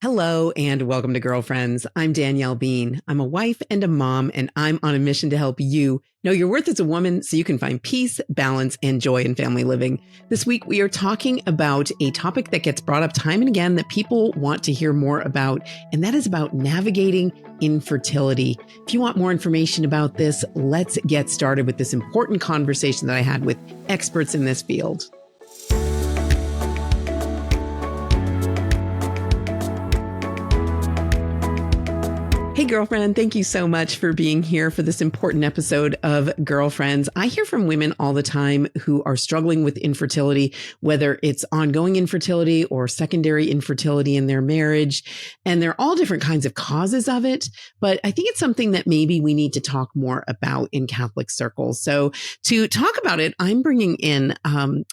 Hello and welcome to Girlfriends. I'm Danielle Bean. I'm a wife and a mom, and I'm on a mission to help you know your worth as a woman so you can find peace, balance, and joy in family living. This week, we are talking about a topic that gets brought up time and again that people want to hear more about, and that is about navigating infertility. If you want more information about this, let's get started with this important conversation that I had with experts in this field. Hey, girlfriend, thank you so much for being here for this important episode of Girlfriends. I hear from women all the time who are struggling with infertility, whether it's ongoing infertility or secondary infertility in their marriage. And there are all different kinds of causes of it. But I think it's something that maybe we need to talk more about in Catholic circles. So to talk about it, I'm bringing in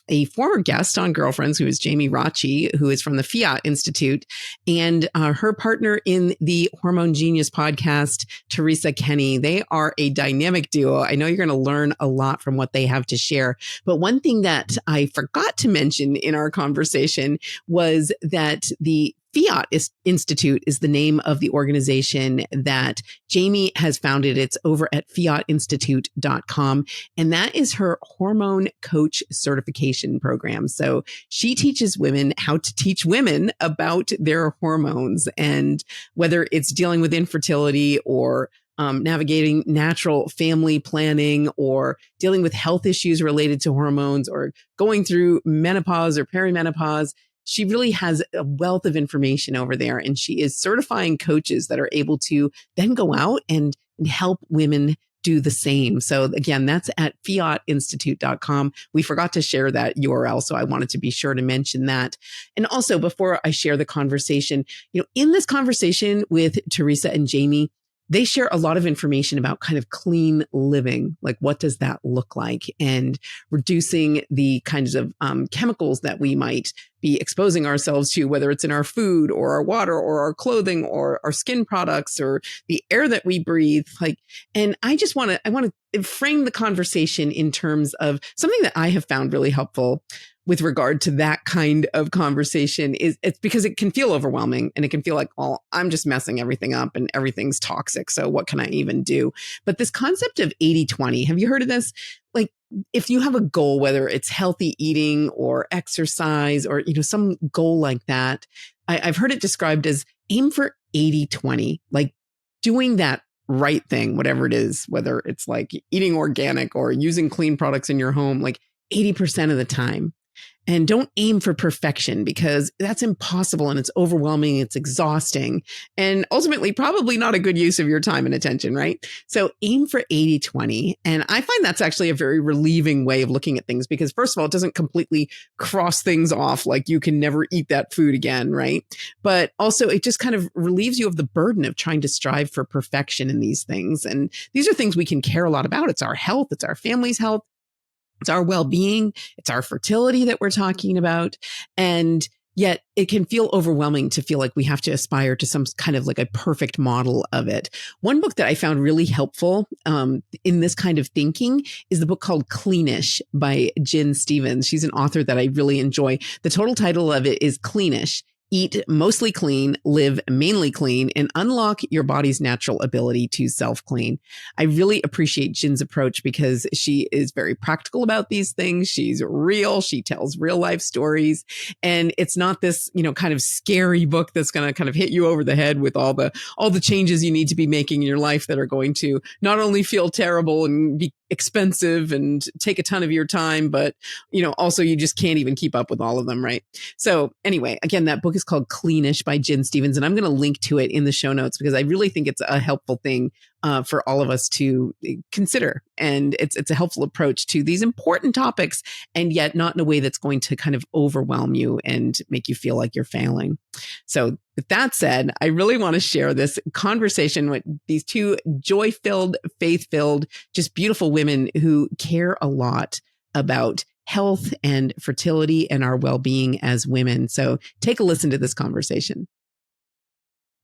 a former guest on Girlfriends, who is Jamie Rathjen, who is from the Fiat Institute, and her partner in the Hormone Genius podcast, Teresa Kenney. They are a dynamic duo. I know you're going to learn a lot from what they have to share. But one thing that I forgot to mention in our conversation was that the Fiat Institute is the name of the organization that Jamie has founded. It's over at fiatinstitute.com. And that is her hormone coach certification program. So she teaches women how to teach women about their hormones, and whether it's dealing with infertility or navigating natural family planning, or dealing with health issues related to hormones, or going through menopause or perimenopause. She really has a wealth of information over there, and she is certifying coaches that are able to then go out and help women do the same. So again, that's at fiatinstitute.com. We forgot to share that URL, so I wanted to be sure to mention that. And also, before I share the conversation, in this conversation with Teresa and Jamie, they share a lot of information about kind of clean living. Like, what does that look like? And reducing the kinds of chemicals that we might be exposing ourselves to, whether it's in our food or our water or our clothing or our skin products or the air that we breathe. And I want to frame the conversation in terms of something that I have found really helpful with regard to that kind of conversation. It's because it can feel overwhelming, and it can feel like, well, I'm just messing everything up and everything's toxic. So what can I even do? But this concept of 80-20, have you heard of this? Like, if you have a goal, whether it's healthy eating or exercise or, some goal like that, I've heard it described as aim for 80-20, like doing that right thing, whatever it is, whether it's like eating organic or using clean products in your home, like 80% of the time. And don't aim for perfection, because that's impossible and it's overwhelming. It's exhausting and ultimately probably not a good use of your time and attention, right? So aim for 80-20. And I find that's actually a very relieving way of looking at things, because first of all, it doesn't completely cross things off like you can never eat that food again, right? But also it just kind of relieves you of the burden of trying to strive for perfection in these things. And these are things we can care a lot about. It's our health. It's our family's health. It's our well-being. It's our fertility that we're talking about. And yet it can feel overwhelming to feel like we have to aspire to some kind of like a perfect model of it. One book that I found really helpful in this kind of thinking is the book called Cleanish by Jen Stevens. She's an author that I really enjoy. The total title of it is Cleanish: Eat mostly clean, live mainly clean, and unlock your body's natural ability to self-clean. I really appreciate Jin's approach because she is very practical about these things. She's real. She tells real life stories. And it's not this, kind of scary book that's going to kind of hit you over the head with all the changes you need to be making in your life that are going to not only feel terrible and be expensive and take a ton of your time, but, also you just can't even keep up with all of them, right? So anyway, again, that book is called Cleanish by Jen Stevens, and I'm going to link to it in the show notes because I really think it's a helpful thing for all of us to consider. And it's a helpful approach to these important topics, and yet not in a way that's going to kind of overwhelm you and make you feel like you're failing. So with that said, I really want to share this conversation with these two joy-filled, faith-filled, just beautiful women who care a lot about health and fertility and our well-being as women. So take a listen to this conversation.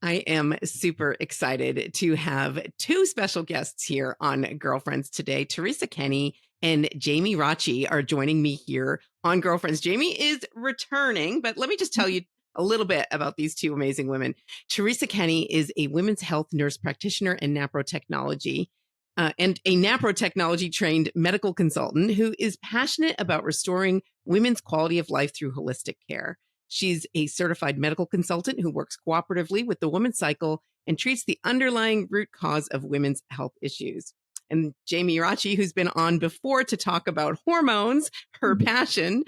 I am super excited to have two special guests here on Girlfriends today. Teresa Kenney and Jamie Rathjen are joining me here on Girlfriends. Jamie is returning, but let me just tell you a little bit about these two amazing women. Teresa Kenney is a women's health nurse practitioner and naprotechnology. And a naprotechnology trained medical consultant who is passionate about restoring women's quality of life through holistic care. She's a certified medical consultant who works cooperatively with the women's cycle and treats the underlying root cause of women's health issues. And Jamie Rachi, who's been on before to talk about hormones, her passion,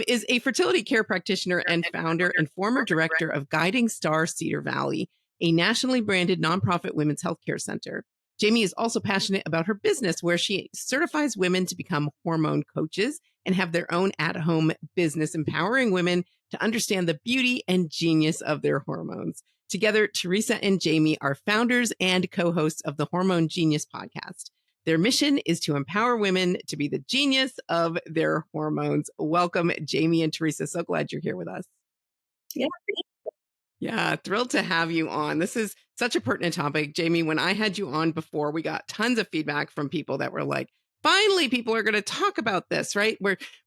is a fertility care practitioner and founder and former director of Guiding Star Cedar Valley, a nationally branded nonprofit women's healthcare center. Jamie is also passionate about her business, where she certifies women to become hormone coaches and have their own at-home business, empowering women to understand the beauty and genius of their hormones. Together, Teresa and Jamie are founders and co-hosts of the Hormone Genius podcast. Their mission is to empower women to be the genius of their hormones. Welcome, Jamie and Teresa. So glad you're here with us. Yeah. Yeah, thrilled to have you on. This is such a pertinent topic. Jamie, when I had you on before, we got tons of feedback from people that were like, finally, people are going to talk about this, right?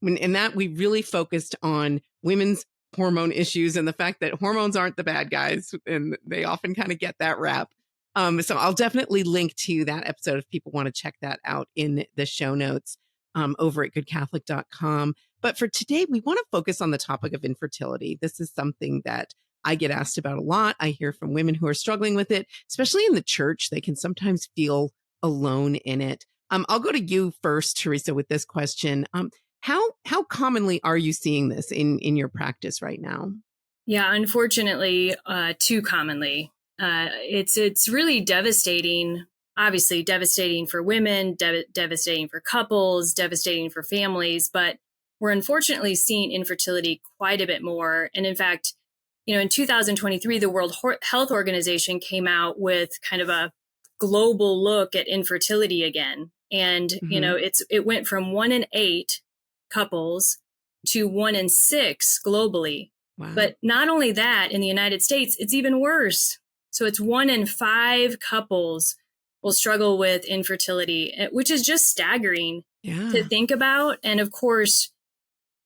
In that we really focused on women's hormone issues and the fact that hormones aren't the bad guys, and they often kind of get that rap. So I'll definitely link to that episode if people want to check that out in the show notes over at goodcatholic.com. But for today, we want to focus on the topic of infertility. This is something that I get asked about a lot. I hear from women who are struggling with it, especially in the church. They can sometimes feel alone in it. I'll go to you first, Teresa, with this question. How commonly are you seeing this in your practice right now? Yeah, unfortunately, too commonly. It's really devastating. Obviously, devastating for women, devastating for couples, devastating for families. But we're unfortunately seeing infertility quite a bit more. And in fact, in 2023, the World Health Organization came out with kind of a global look at infertility again. And, it went from 1 in 8 couples to 1 in 6 globally. Wow. But not only that, in the United States, it's even worse. So it's 1 in 5 couples will struggle with infertility, which is just staggering to think about. And of course,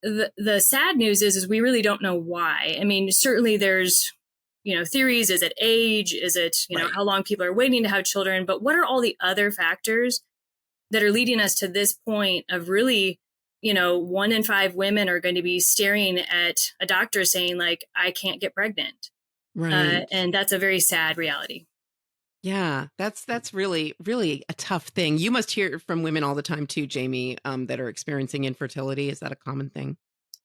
the sad news is we really don't know why. I mean, certainly there's, theories. Is it age? Is it, Right. how long people are waiting to have children? But what are all the other factors that are leading us to this point of really, 1 in 5 women are going to be staring at a doctor saying, like, I can't get pregnant. Right. And that's a very sad reality. Yeah, that's really, really a tough thing. You must hear from women all the time too, Jamie, that are experiencing infertility. Is that a common thing?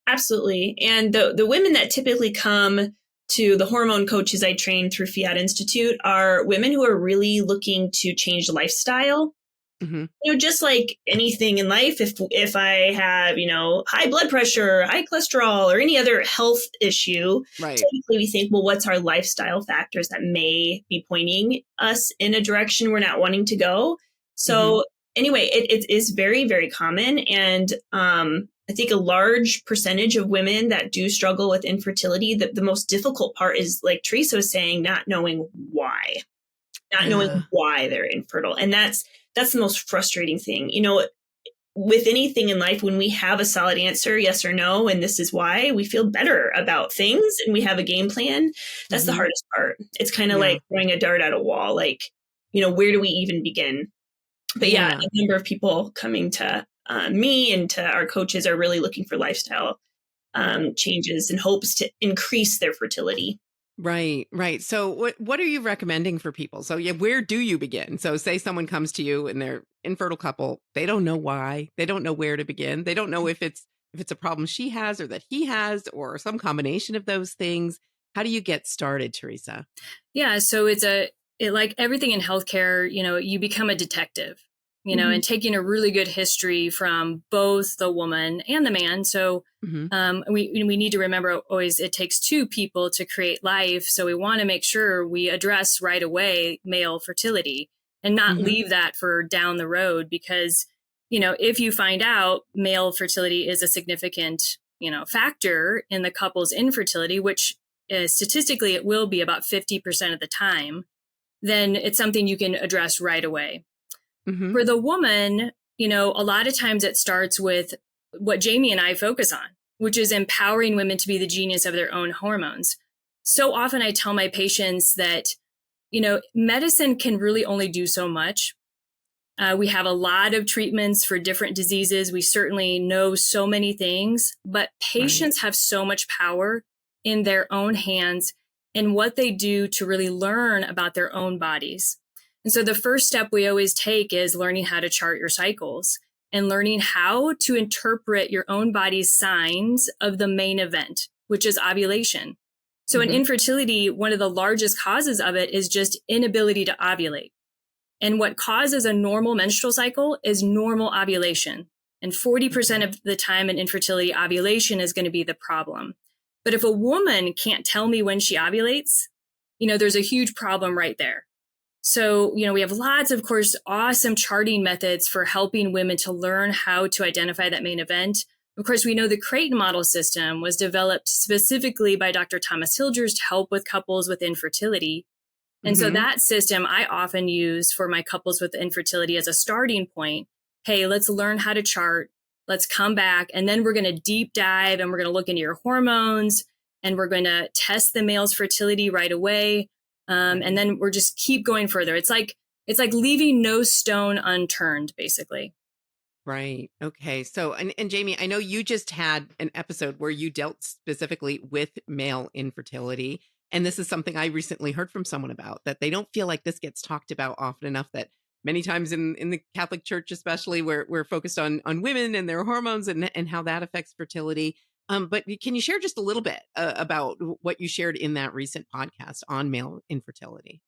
Absolutely. And the women that typically come to the hormone coaches I train through Fiat Institute are women who are really looking to change lifestyle. Mm-hmm. Just like anything in life, if I have, high blood pressure, high cholesterol, or any other health issue, Right. typically we think, well, what's our lifestyle factors that may be pointing us in a direction we're not wanting to go? So anyway, it is very, very common. And I think a large percentage of women that do struggle with infertility, the most difficult part is, like Teresa was saying, not knowing why they're infertile. And that's the most frustrating thing. With anything in life, when we have a solid answer, yes or no, and this is why, we feel better about things and we have a game plan. That's the hardest part. It's kind of like throwing a dart at a wall. Like, where do we even begin? But a number of people coming to me and to our coaches are really looking for lifestyle changes in hopes to increase their fertility. Right. So what are you recommending for people? So where do you begin? So say someone comes to you and they're infertile couple. They don't know why. They don't know where to begin. They don't know if it's a problem she has or that he has or some combination of those things. How do you get started, Teresa? Yeah. So it's like everything in healthcare, you become a detective, and taking a really good history from both the woman and the man. So we need to remember always it takes 2 people to create life. So we want to make sure we address right away male fertility and not leave that for down the road, because, if you find out male fertility is a significant, factor in the couple's infertility, which statistically it will be about 50% of the time, then it's something you can address right away. For the woman, a lot of times it starts with what Jamie and I focus on, which is empowering women to be the genius of their own hormones. so often I tell my patients that, medicine can really only do so much. We have a lot of treatments for different diseases. We certainly know so many things, but patients have so much power in their own hands and what they do to really learn about their own bodies. And so the first step we always take is learning how to chart your cycles and learning how to interpret your own body's signs of the main event, which is ovulation. So in infertility, one of the largest causes of it is just inability to ovulate. And what causes a normal menstrual cycle is normal ovulation. And 40% of the time in infertility, ovulation is going to be the problem. But if a woman can't tell me when she ovulates, there's a huge problem right there. So, we have lots, of course, awesome charting methods for helping women to learn how to identify that main event. Of course, we know the Creighton model system was developed specifically by Dr. Thomas Hilgers to help with couples with infertility. And so that system I often use for my couples with infertility as a starting point. Hey, let's learn how to chart. Let's come back. And then we're going to deep dive and we're going to look into your hormones and we're going to test the male's fertility right away. And then we're just keep going further. It's like leaving no stone unturned, basically. Right. Okay. So, and Jamie, I know you just had an episode where you dealt specifically with male infertility. And this is something I recently heard from someone about, that they don't feel like this gets talked about often enough, that many times in the Catholic Church, especially, we're focused on women and their hormones and how that affects fertility. But can you share just a little bit about what you shared in that recent podcast on male infertility?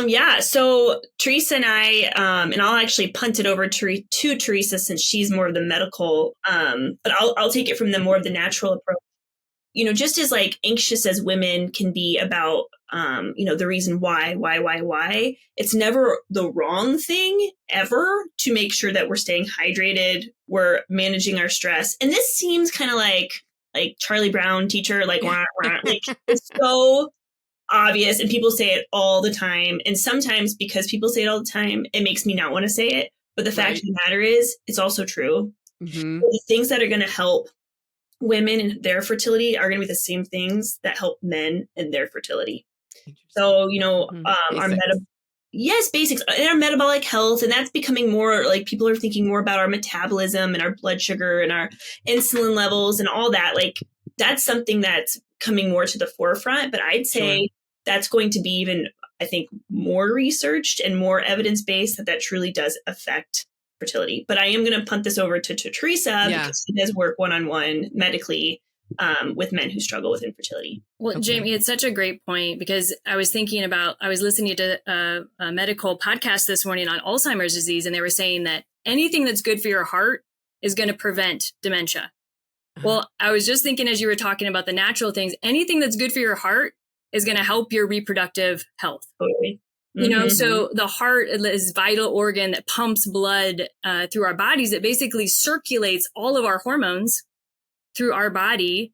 Yeah. So Teresa and I, and I'll actually punt it over to Teresa since she's more of the medical, but I'll take it from the more of the natural approach. Just as like anxious as women can be about, the reason why, it's never the wrong thing ever to make sure that we're staying hydrated, we're managing our stress. And this seems kind of like Charlie Brown teacher, like it's so obvious and people say it all the time. And sometimes because people say it all the time, it makes me not want to say it. But the fact of the matter is, it's also true. The things that are going to help women and their fertility are going to be the same things that help men and their fertility. So, basics and our metabolic health. And that's becoming more like people are thinking more about our metabolism and our blood sugar and our insulin levels and all that. Like that's something that's coming more to the forefront. But I'd say that's going to be even, I think, more researched and more evidence-based that truly does affect fertility. But I am going to punt this over to Teresa because she does work one-on-one medically with men who struggle with infertility. Well, Jamie, it's such a great point because I was listening to a medical podcast this morning on Alzheimer's disease, and they were saying that anything that's good for your heart is going to prevent dementia. Well, I was just thinking as you were talking about the natural things, anything that's good for your heart is going to help your reproductive health. Totally. So the heart is a vital organ that pumps blood through our bodies. It basically circulates all of our hormones through our body.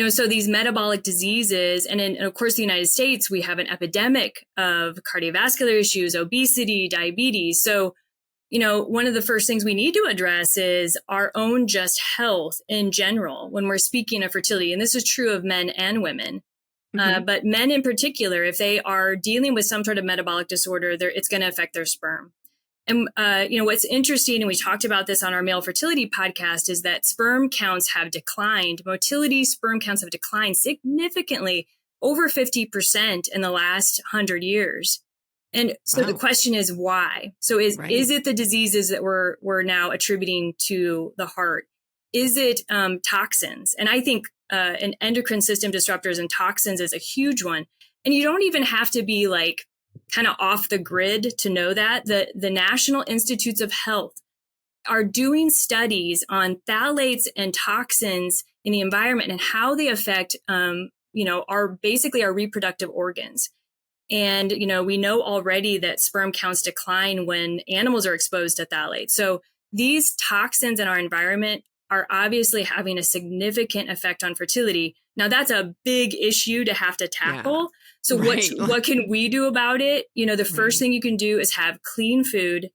So these metabolic diseases, and of course, the United States, we have an epidemic of cardiovascular issues, obesity, diabetes. So, one of the first things we need to address is our own just health in general when we're speaking of fertility. And this is true of men and women. But men in particular, if they are dealing with some sort of metabolic disorder, it's going to affect their sperm. And, what's interesting, and we talked about this on our male fertility podcast, is that sperm counts have declined. Motility sperm counts have declined significantly, over 50% in the last 100 years. And so the question is why? So is it the diseases that we're now attributing to the heart? Is it toxins? And I think an endocrine system disruptors and toxins is a huge one. And you don't even have to be like kind of off the grid to know that. The National Institutes of Health are doing studies on phthalates and toxins in the environment and how they affect, our reproductive organs. And, we know already that sperm counts decline when animals are exposed to phthalates. So these toxins in our environment are obviously having a significant effect on fertility. Now, that's a big issue to have to tackle. Yeah. So what can we do about it? The first thing you can do is have clean food,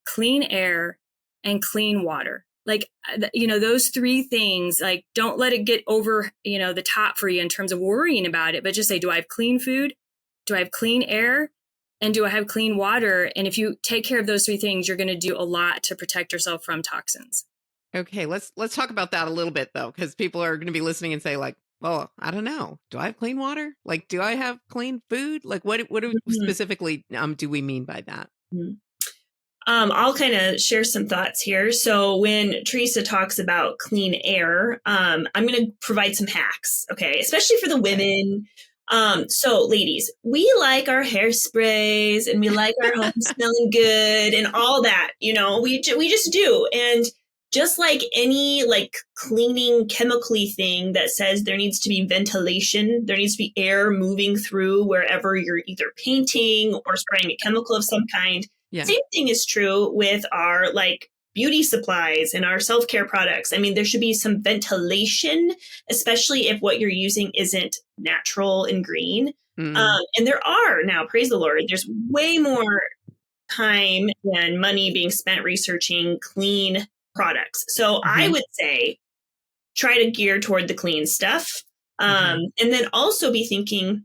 clean air, and clean water. like, those three things, like, don't let it get over, the top for you in terms of worrying about it, but just say, do I have clean food? Do I have clean air? And do I have clean water? And if you take care of those three things, you're going to do a lot to protect yourself from toxins. Okay, let's talk about that a little bit, though, because people are going to be listening and say, like, well, I don't know. Do I have clean water? Like, do I have clean food? Like, what specifically do we mean by that? I'll kind of share some thoughts here. So when Teresa talks about clean air, I'm going to provide some hacks, okay, especially for the women. So ladies, we like our hairsprays and we like our home smelling good and all that, we just do. And just like any like cleaning chemically thing that says there needs to be ventilation, there needs to be air moving through wherever you're either painting or spraying a chemical of some kind. Yeah. Same thing is true with our like beauty supplies and our self-care products. I mean, there should be some ventilation, especially if what you're using isn't natural and green. And there are now, praise the Lord, there's way more time and money being spent researching clean products. So I would say try to gear toward the clean stuff. And then also be thinking,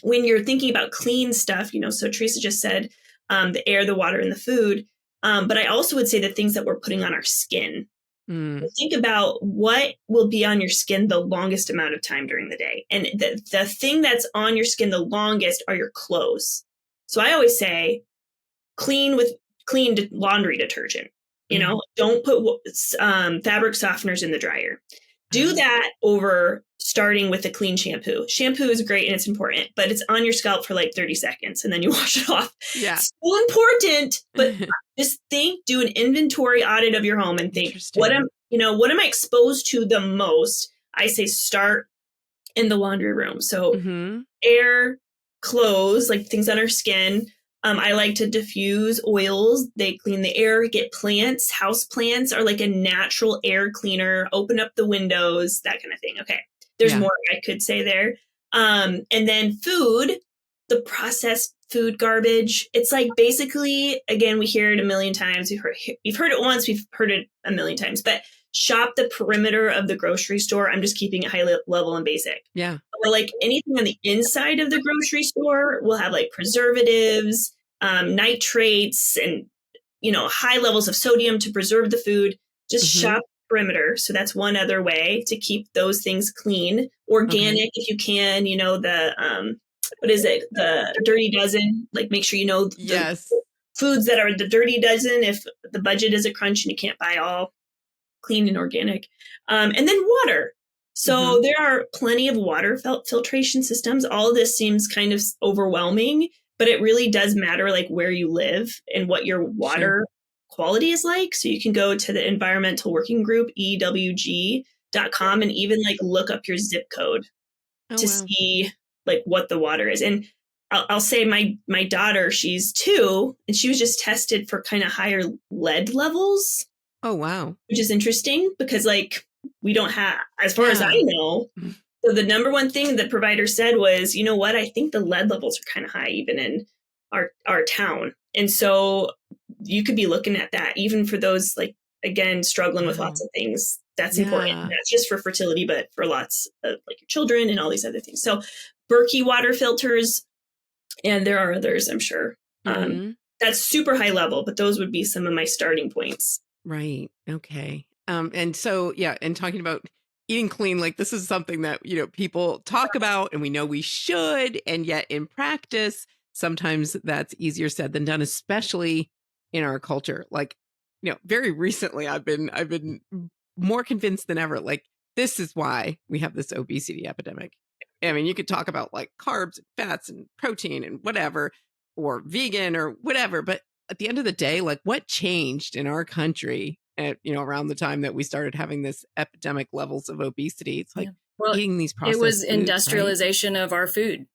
when you're thinking about clean stuff, so Teresa just said the air, the water, and the food. But I also would say the things that we're putting on our skin. Think about what will be on your skin the longest amount of time during the day. And the thing that's on your skin the longest are your clothes. So I always say clean with clean laundry detergent. Don't put fabric softeners in the dryer. Do that over starting with a clean shampoo. Shampoo is great and it's important, but it's on your scalp for like 30 seconds and then you wash it off. Yeah. So important, but just do an inventory audit of your home and think, what am I exposed to the most? I say start in the laundry room. So air, clothes, like things on our skin. I like to diffuse oils. They clean the air. Get plants. House plants are like a natural air cleaner. Open up the windows, that kind of thing. Okay. There's more I could say there. And then food, the processed food garbage. It's like basically, again, we hear it a million times. We've heard it once. We've heard it a million times. But shop the perimeter of the grocery store. I'm just keeping it high level and basic. Yeah. Or like anything on the inside of the grocery store will have like preservatives, nitrates, and high levels of sodium to preserve the food. Just shop perimeter. So that's one other way to keep those things clean. Organic, if you can. The what is it? The Dirty Dozen. Like make sure the foods that are the Dirty Dozen. If the budget is a crunch and you can't buy all clean and organic. And then water. So there are plenty of water filtration systems. All of this seems kind of overwhelming, but it really does matter like where you live and what your water quality is like. So you can go to the Environmental Working Group, EWG.com, and even like look up your zip code to see like what the water is. And I'll say my daughter, she's 2, and she was just tested for kind of higher lead levels. Oh, wow. Which is interesting because like we don't have, as far as I know. So the number one thing the provider said was, you know what, I think the lead levels are kind of high even in our town. And so you could be looking at that even for those, like, again, struggling with lots of things. That's important. Not just for fertility, but for lots of like your children and all these other things. So Berkey water filters, and there are others, I'm sure. That's super high level, but those would be some of my starting points. Right. Okay. And so, and talking about eating clean, like this is something that, people talk about and we know we should. And yet in practice, sometimes that's easier said than done, especially in our culture. Like, very recently, I've been more convinced than ever, like, this is why we have this obesity epidemic. I mean, you could talk about like carbs and fats and protein and whatever, or vegan or whatever. But at the end of the day, like what changed in our country at, around the time that we started having this epidemic levels of obesity? It's like eating these processed It was foods, industrialization of our food.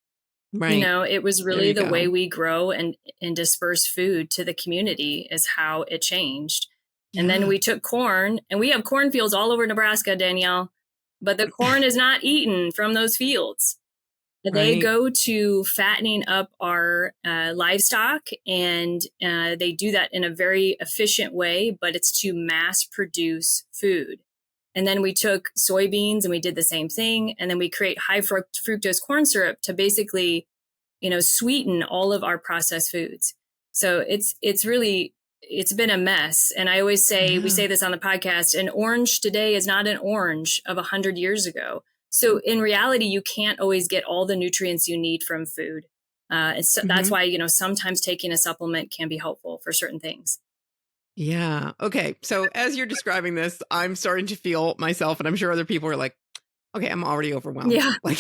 Right. It was really the way we grow and disperse food to the community is how it changed. And then we took corn, and we have cornfields all over Nebraska, Danielle, but the corn is not eaten from those fields. They go to fattening up our livestock, and they do that in a very efficient way, but it's to mass produce food. And then we took soybeans and we did the same thing. And then we create high fructose corn syrup to basically, sweeten all of our processed foods. So it's been a mess. And I always say, we say this on the podcast, an orange today is not an orange of 100 years ago. So in reality, you can't always get all the nutrients you need from food. That's why, sometimes taking a supplement can be helpful for certain things. Yeah. Okay. So as you're describing this, I'm starting to feel myself, and I'm sure other people are like, okay, I'm already overwhelmed. Yeah. Like,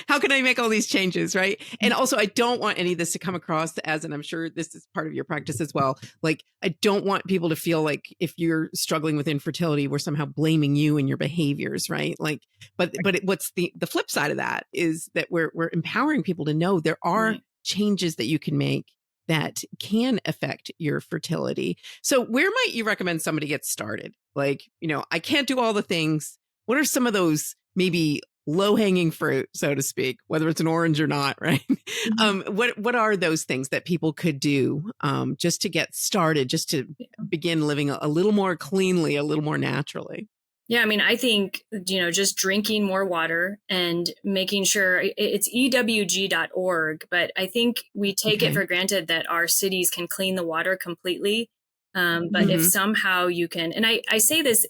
how can I make all these changes? Right. And also, I don't want any of this to come across as, and I'm sure this is part of your practice as well, like, I don't want people to feel like if you're struggling with infertility, we're somehow blaming you and your behaviors. Right. Like, what's the flip side of that is that we're empowering people to know there are changes that you can make that can affect your fertility. So where might you recommend somebody get started? Like, I can't do all the things. What are some of those maybe low-hanging fruit, so to speak, whether it's an orange or not, right? What are those things that people could do just to get started, just to begin living a little more cleanly, a little more naturally? Yeah, I mean, I think, just drinking more water and making sure it's ewg.org, but I think we take it for granted that our cities can clean the water completely. But if somehow you can, and I say this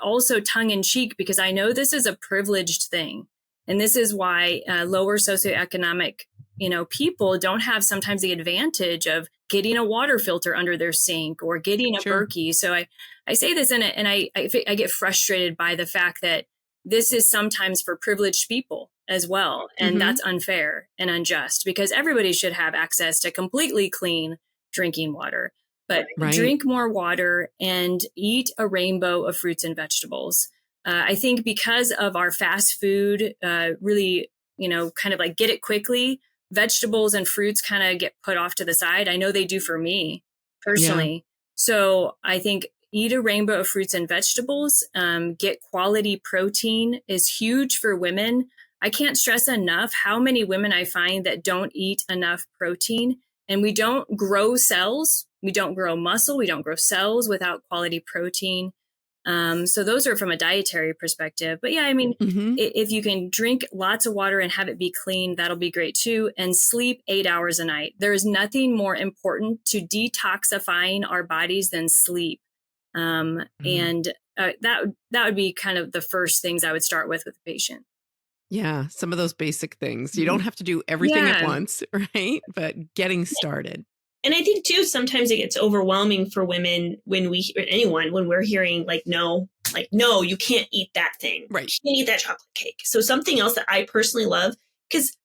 also tongue in cheek, because I know this is a privileged thing. And this is why lower socioeconomic, people don't have sometimes the advantage of getting a water filter under their sink or getting a Berkey. So I say this and I get frustrated by the fact that this is sometimes for privileged people as well. And that's unfair and unjust, because everybody should have access to completely clean drinking water. But drink more water and eat a rainbow of fruits and vegetables. I think because of our fast food, really, kind of like get it quickly, vegetables and fruits kind of get put off to the side. I know they do for me personally. Yeah. So I think eat a rainbow of fruits and vegetables, get quality protein is huge for women. I can't stress enough how many women I find that don't eat enough protein, and we don't grow cells. We don't grow muscle. We don't grow cells without quality protein. So those are from a dietary perspective. But yeah, I mean, if you can drink lots of water and have it be clean, that'll be great too. And sleep 8 hours a night. There is nothing more important to detoxifying our bodies than sleep. And that would be kind of the first things I would start with the patient. Yeah, some of those basic things. You don't have to do everything at once, right? But getting started. And I think too, sometimes it gets overwhelming for women when we're hearing no, you can't eat that thing. Right. You can't eat that chocolate cake. So something else that I personally love, because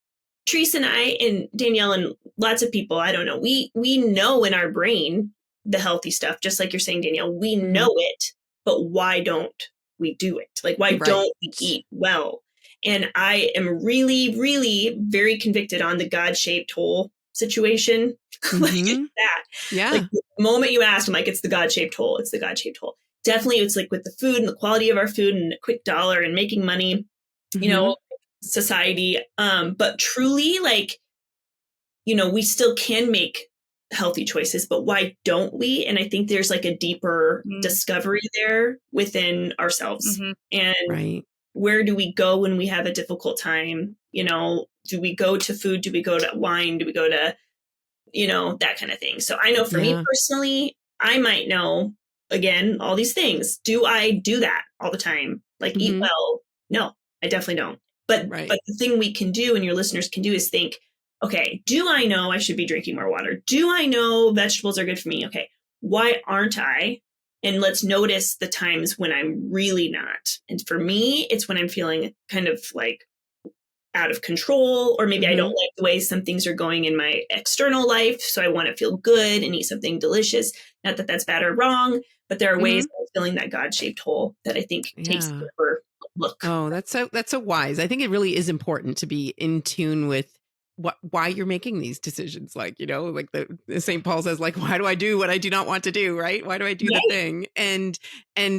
Teresa and I and Danielle and lots of people, I don't know, we know in our brain the healthy stuff, just like you're saying, Danielle, we know it, but why don't we do it? Like, why don't we eat well? And I am really, really very convicted on the God-shaped hole situation. Like that. Yeah. Like the moment you ask, I'm like, it's the God-shaped hole. It's the God-shaped hole. Definitely. It's like with the food and the quality of our food and a quick dollar and making money, society. But truly, we still can make healthy choices, but why don't we? And I think there's like a deeper discovery there within ourselves. And where do we go when we have a difficult time? Do we go to food? Do we go to wine? Do we go to, that kind of thing? So I know for me personally, I might know, again, all these things. Do I do that all the time? Like eat well? No, I definitely don't. But the thing we can do and your listeners can do is think, okay, do I know I should be drinking more water? Do I know vegetables are good for me? Okay, why aren't I? And let's notice the times when I'm really not. And for me, it's when I'm feeling kind of like out of control, or maybe I don't like the way some things are going in my external life. So I want to feel good and eat something delicious. Not that that's bad or wrong, but there are ways of filling that God-shaped hole that I think takes a deeper look. Oh, that's so wise. I think it really is important to be in tune with why you're making these decisions. Like, like the St. Paul says, like, why do I do what I do not want to do? Right. Why do I do the thing? And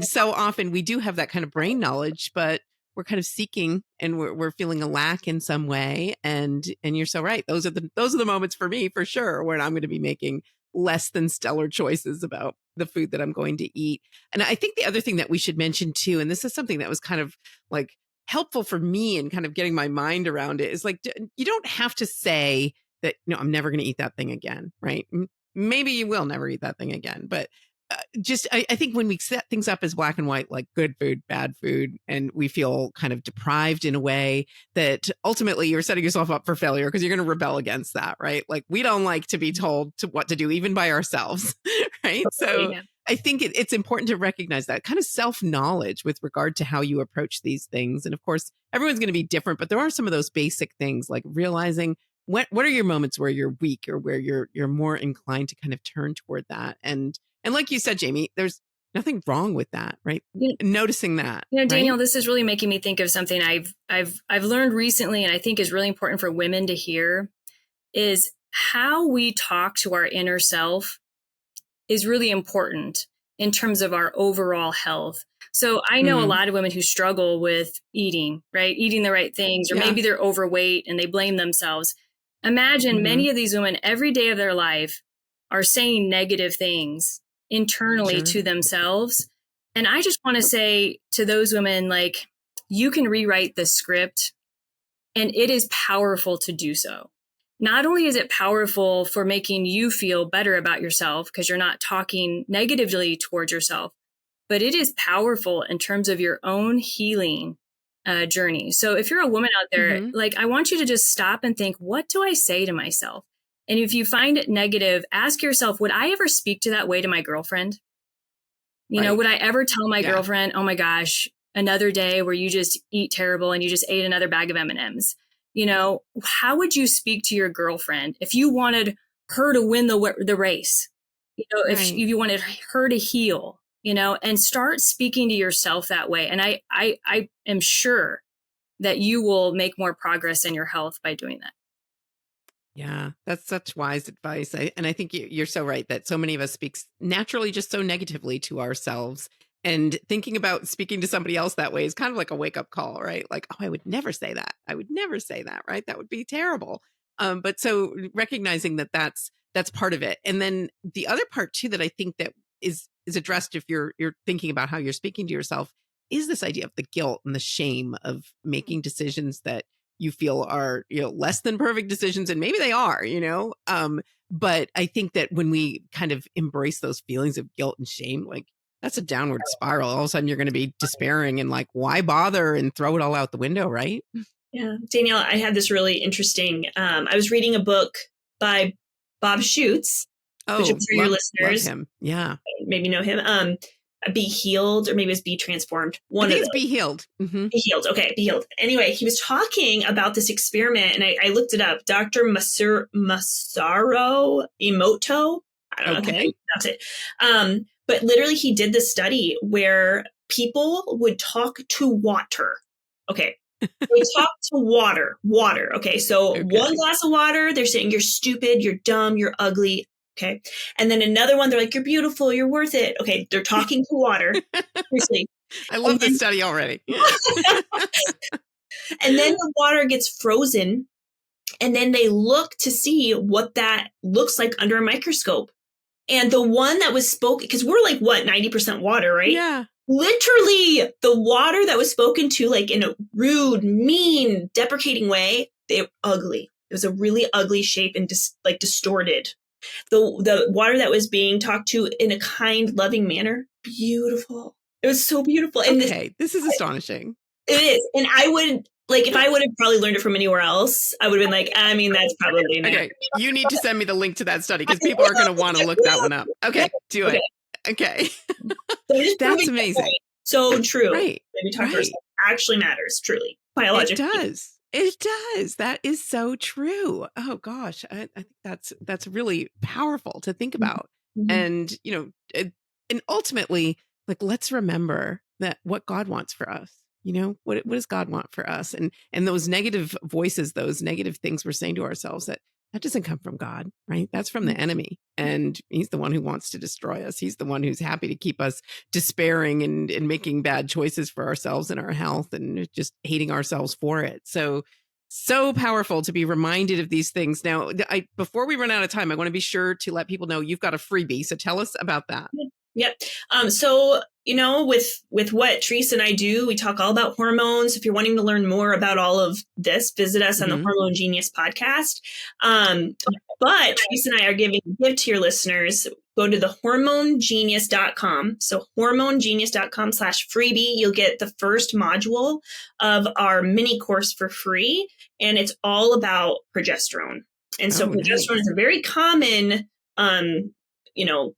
so often we do have that kind of brain knowledge, but kind of seeking and we're feeling a lack in some way. And you're so right. Those are the moments for me, for sure, when I'm going to be making less than stellar choices about the food that I'm going to eat. And I think the other thing that we should mention too, and this is something that was kind of like helpful for me in kind of getting my mind around it, is like, you don't have to say that, I'm never going to eat that thing again, right? Maybe you will never eat that thing again, but I think when we set things up as black and white, like good food, bad food, and we feel kind of deprived in a way that ultimately you're setting yourself up for failure because you're going to rebel against that, right? Like we don't like to be told what to do, even by ourselves, right? So yeah. I think it's important to recognize that kind of self-knowledge with regard to how you approach these things. And of course, everyone's going to be different, but there are some of those basic things like realizing what are your moments where you're weak or where you're more inclined to kind of turn toward that. And like you said, Jamie, there's nothing wrong with that, right? Noticing that. Daniel, right? This is really making me think of something I've learned recently, and I think is really important for women to hear, is how we talk to our inner self is really important in terms of our overall health. So I know a lot of women who struggle with eating, right? Eating the right things, or maybe they're overweight and they blame themselves. Imagine many of these women every day of their life are saying negative things internally to themselves. And I just want to say to those women, like, you can rewrite the script, and it is powerful to do so. Not only is it powerful for making you feel better about yourself because you're not talking negatively towards yourself, but it is powerful in terms of your own healing journey. So if you're a woman out there, like, I want you to just stop and think, what do I say to myself? And if you find it negative, ask yourself, would I ever speak to that way to my girlfriend? You know, would I ever tell my girlfriend, oh my gosh, another day where you just eat terrible and you just ate another bag of M&Ms? You know, how would you speak to your girlfriend if you wanted her to win the race? You know, if you wanted her to heal, you know, and start speaking to yourself that way. And I am sure that you will make more progress in your health by doing that. Yeah, that's such wise advice. And I think you're so right that so many of us speak naturally just so negatively to ourselves. And thinking about speaking to somebody else that way is kind of like a wake up call, right? Like, oh, I would never say that. I would never say that, right? That would be terrible. But so recognizing that that's part of it. And then the other part too, that I think that is addressed if you're thinking about how you're speaking to yourself, is this idea of the guilt and the shame of making decisions that you feel are, less than perfect decisions, and maybe they are, but I think that when we kind of embrace those feelings of guilt and shame, like that's a downward spiral. All of a sudden you're going to be despairing and like, why bother, and throw it all out the window, right? Yeah. Danielle, I had this really interesting, I was reading a book by Bob Schutz, which I'm sure your listeners love him. Yeah. Maybe know him. Be Healed, or maybe it's Be Transformed. I think it's Be Healed. Be Healed. Okay, Be Healed. Anyway, he was talking about this experiment, and I looked it up. Dr. Masaru Emoto. I don't know how to pronounce it. But literally, he did this study where people would talk to water. Okay. They talk to water. Okay. So one glass of water, they're saying, you're stupid, you're dumb, you're ugly. Okay. And then another one, they're like, you're beautiful, you're worth it. Okay. They're talking to water. Seriously. I love this study already. And then the water gets frozen. And then they look to see what that looks like under a microscope. And the one that was spoken, because we're like, 90% water, right? Yeah. Literally, the water that was spoken to, like in a rude, mean, deprecating way, they were ugly. It was a really ugly shape and distorted. The water that was being talked to in a kind, loving manner, beautiful. It was so beautiful. And this is astonishing. It is. And I would, if I would have probably learned it from anywhere else, I would have been like, I mean, that's probably not. Okay, you need to send me the link to that study because people are going to want to look that one up. Okay, do it. Okay. That's amazing. So true. Right. Maybe talk to ourselves actually matters, truly. Biologically. It does. That is so true. Oh gosh. I think that's really powerful to think about. And, and ultimately, like, let's remember that what God wants for us, what does God want for us? And those negative voices, those negative things we're saying to ourselves, that that doesn't come from God, right? That's from the enemy. And he's the one who wants to destroy us. He's the one who's happy to keep us despairing and making bad choices for ourselves and our health and just hating ourselves for it. So powerful to be reminded of these things. Now, before we run out of time, I want to be sure to let people know you've got a freebie. So tell us about that. Yep. So, with what Teresa and I do, we talk all about hormones. If you're wanting to learn more about all of this, visit us on the Hormone Genius podcast. But Teresa and I are giving a gift to your listeners. Go to the hormonegenius.com. So hormonegenius.com/freebie. You'll get the first module of our mini course for free. And it's all about progesterone. And so progesterone is a very common,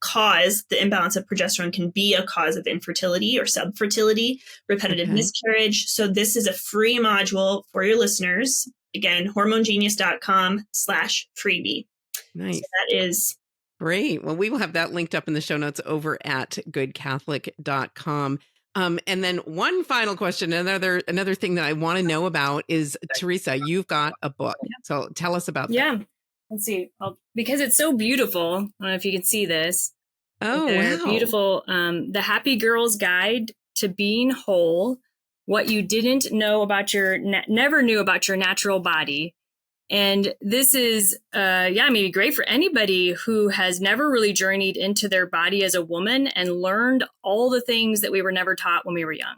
cause. The imbalance of progesterone can be a cause of infertility or subfertility, repetitive miscarriage. So this is a free module for your listeners. Again, hormonegenius.com/freebie. Nice. So that is great. Well, we will have that linked up in the show notes over at goodcatholic.com. And then one final question, another thing that I want to know about is, Teresa, you've got a book. So tell us about that. Yeah. Let's see. Because it's so beautiful. I don't know if you can see this. Oh, wow. Beautiful. The Happy Girl's Guide to Being Whole. What you didn't know about never knew about your natural body. And this is, maybe great for anybody who has never really journeyed into their body as a woman and learned all the things that we were never taught when we were young.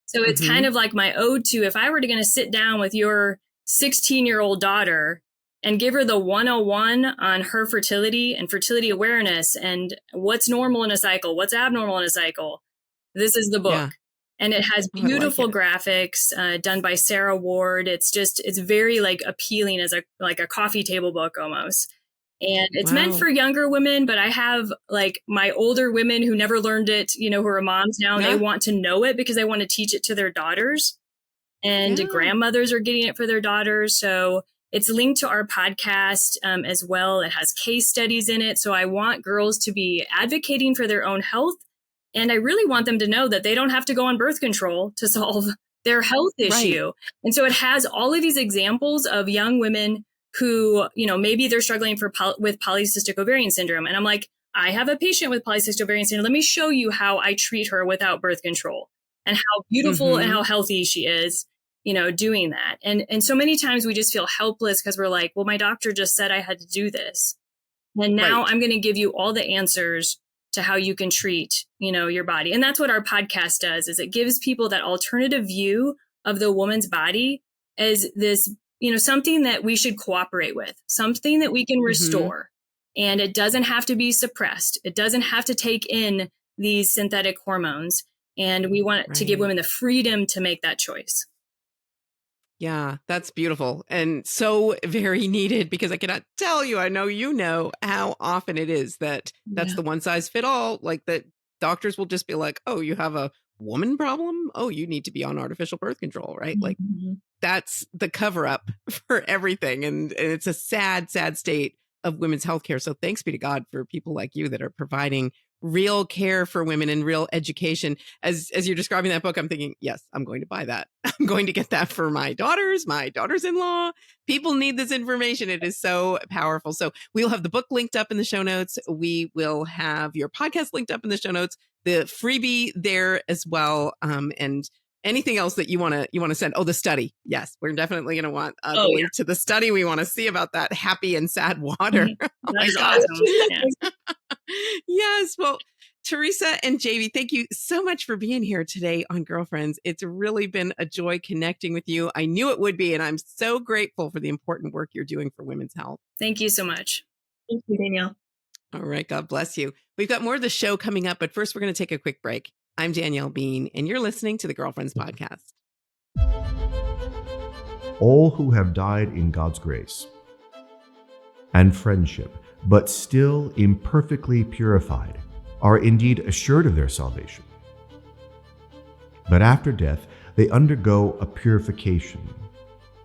So it's kind of like my ode to, if I were going to sit down with your 16-year-old daughter and give her the 101 on her fertility and fertility awareness and what's normal in a cycle, what's abnormal in a cycle, this is the book. Yeah. And it has beautiful graphics done by Sarah Ward. It's very appealing as a coffee table book almost. And it's meant for younger women, but I have my older women who never learned it, who are moms now, and they want to know it because they want to teach it to their daughters. And grandmothers are getting it for their daughters. So it's linked to our podcast as well. It has case studies in it. So I want girls to be advocating for their own health. And I really want them to know that they don't have to go on birth control to solve their health issue. Right. And so it has all of these examples of young women who, maybe they're struggling with polycystic ovarian syndrome. And I'm like, I have a patient with polycystic ovarian syndrome. Let me show you how I treat her without birth control and how beautiful and how healthy she is, doing that. And so many times we just feel helpless because we're like, well, my doctor just said I had to do this. And now I'm going to give you all the answers to how you can treat, your body. And that's what our podcast does, is it gives people that alternative view of the woman's body as this, something that we should cooperate with, something that we can restore. And it doesn't have to be suppressed. It doesn't have to take in these synthetic hormones. And we want to give women the freedom to make that choice. Yeah, that's beautiful and so very needed, because I cannot tell you, I know how often it is that's the one size fit all, that doctors will just be like, oh, you have a woman problem? Oh, you need to be on artificial birth control, right? That's the cover up for everything. And it's a sad, sad state of women's healthcare. So thanks be to God for people like you that are providing real care for women and real education. As you're describing that book, I'm thinking, yes, I'm going to buy that. I'm going to get that for my daughters-in-law. People need this information. It is so powerful. So we'll have the book linked up in the show notes. We will have your podcast linked up in the show notes, the freebie there as well. And anything else that you want to send? Oh, the study. Yes, we're definitely going to want the link to the study. We want to see about that happy and sad water. Oh my gosh. Awesome. Yes. Well, Teresa and JV, thank you so much for being here today on Girlfriends. It's really been a joy connecting with you. I knew it would be, and I'm so grateful for the important work you're doing for women's health. Thank you so much. Thank you, Danielle. All right. God bless you. We've got more of the show coming up, but first we're going to take a quick break. I'm Danielle Bean, and you're listening to the Girlfriends Podcast. All who have died in God's grace and friendship, but still imperfectly purified, are indeed assured of their salvation. But after death, they undergo a purification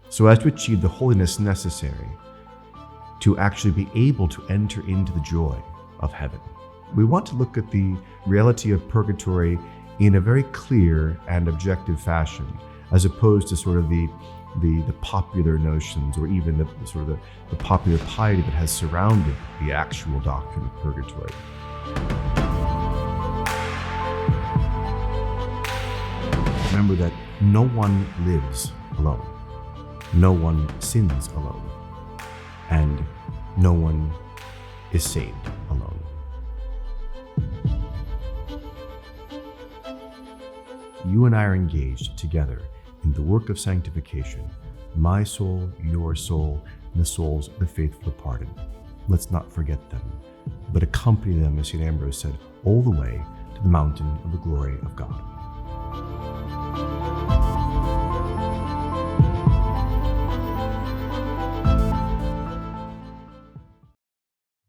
so as to achieve the holiness necessary to actually be able to enter into the joy of heaven. We want to look at the reality of purgatory in a very clear and objective fashion, as opposed to sort of the the popular notions or even the popular piety that has surrounded the actual doctrine of purgatory. Remember that no one lives alone, no one sins alone, and no one is saved alone. You and I are engaged together in the work of sanctification, my soul, your soul, and the souls of the faithful departed. Let's not forget them, but accompany them, as St. Ambrose said, all the way to the mountain of the glory of God.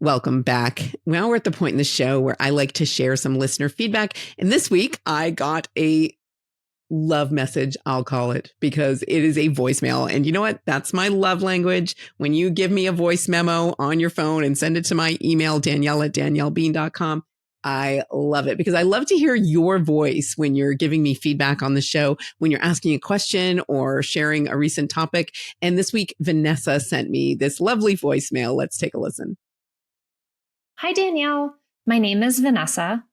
Welcome back. Now we're at the point in the show where I like to share some listener feedback. And this week I got a love message, I'll call it, because it is a voicemail. And you know what? That's my love language. When you give me a voice memo on your phone and send it to my email, Danielle@daniellebean.com, I love it because I love to hear your voice when you're giving me feedback on the show, when you're asking a question or sharing a recent topic. And this week, Vanessa sent me this lovely voicemail. Let's take a listen. Hi, Danielle. My name is Vanessa.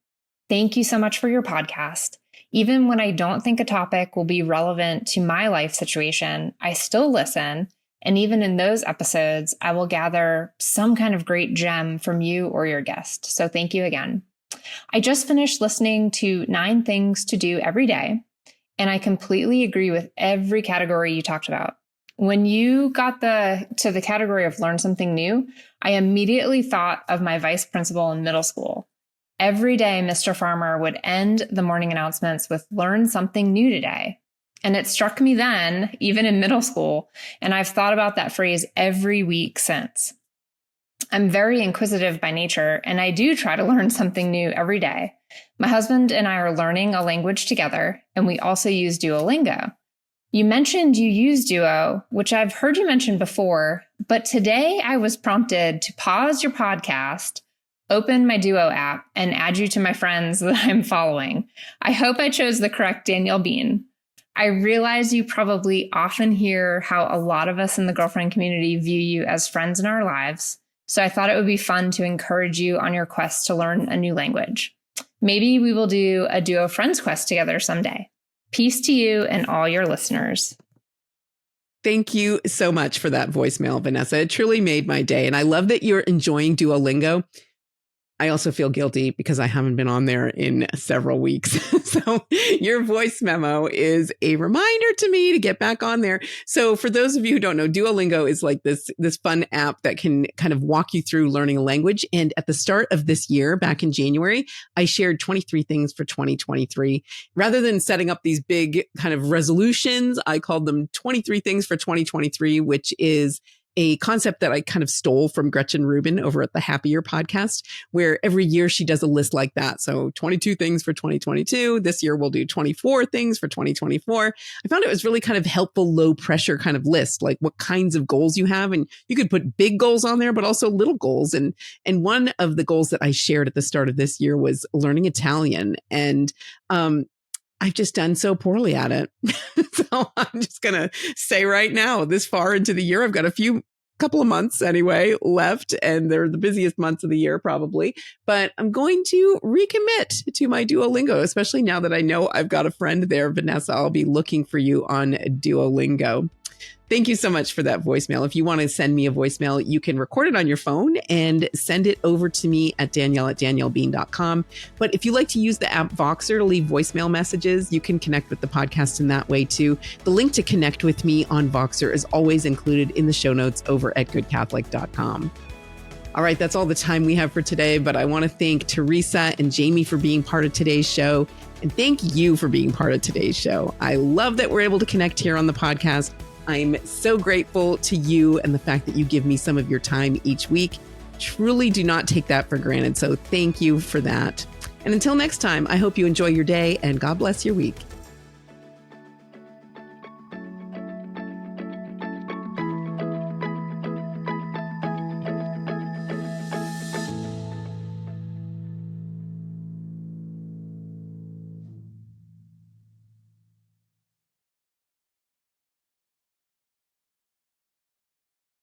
Thank you so much for your podcast. Even when I don't think a topic will be relevant to my life situation, I still listen. And even in those episodes, I will gather some kind of great gem from you or your guest. So thank you again. I just finished listening to 9 Things to Do Every Day, and I completely agree with every category you talked about. When you got to the category of learn something new, I immediately thought of my vice principal in middle school. Every day, Mr. Farmer would end the morning announcements with learn something new today. And it struck me then, even in middle school, and I've thought about that phrase every week since. I'm very inquisitive by nature, and I do try to learn something new every day. My husband and I are learning a language together, and we also use Duolingo. You mentioned you use Duo, which I've heard you mention before, but today I was prompted to pause your podcast, open my Duo app, and add you to my friends that I'm following. I hope I chose the correct Danielle Bean. I realize you probably often hear how a lot of us in the girlfriend community view you as friends in our lives, so I thought it would be fun to encourage you on your quest to learn a new language. Maybe we will do a Duo Friends Quest together someday. Peace to you and all your listeners. Thank you so much for that voicemail, Vanessa. It truly made my day. And I love that you're enjoying Duolingo. I also feel guilty because I haven't been on there in several weeks. So your voice memo is a reminder to me to get back on there. So for those of you who don't know, Duolingo is like this fun app that can kind of walk you through learning a language. And at the start of this year, back in January, I shared 23 things for 2023. Rather than setting up these big kind of resolutions, I called them 23 things for 2023, which is a concept that I kind of stole from Gretchen Rubin over at the Happier podcast, where every year she does a list like that. So 22 things for 2022. This year we'll do 24 things for 2024. I found it was really kind of helpful, low pressure kind of list, like what kinds of goals you have. And you could put big goals on there, but also little goals. And one of the goals that I shared at the start of this year was learning Italian. And, I've just done so poorly at it. So I'm just going to say right now, this far into the year, I've got couple of months anyway left, and they're the busiest months of the year probably. But I'm going to recommit to my Duolingo, especially now that I know I've got a friend there. Vanessa, I'll be looking for you on Duolingo. Thank you so much for that voicemail. If you want to send me a voicemail, you can record it on your phone and send it over to me at Danielle@DanielleBean.com. But if you like to use the app Voxer to leave voicemail messages, you can connect with the podcast in that way too. The link to connect with me on Voxer is always included in the show notes over at goodcatholic.com. All right, that's all the time we have for today, but I want to thank Teresa and Jamie for being part of today's show. And thank you for being part of today's show. I love that we're able to connect here on the podcast. I'm so grateful to you and the fact that you give me some of your time each week. Truly do not take that for granted. So thank you for that. And until next time, I hope you enjoy your day and God bless your week.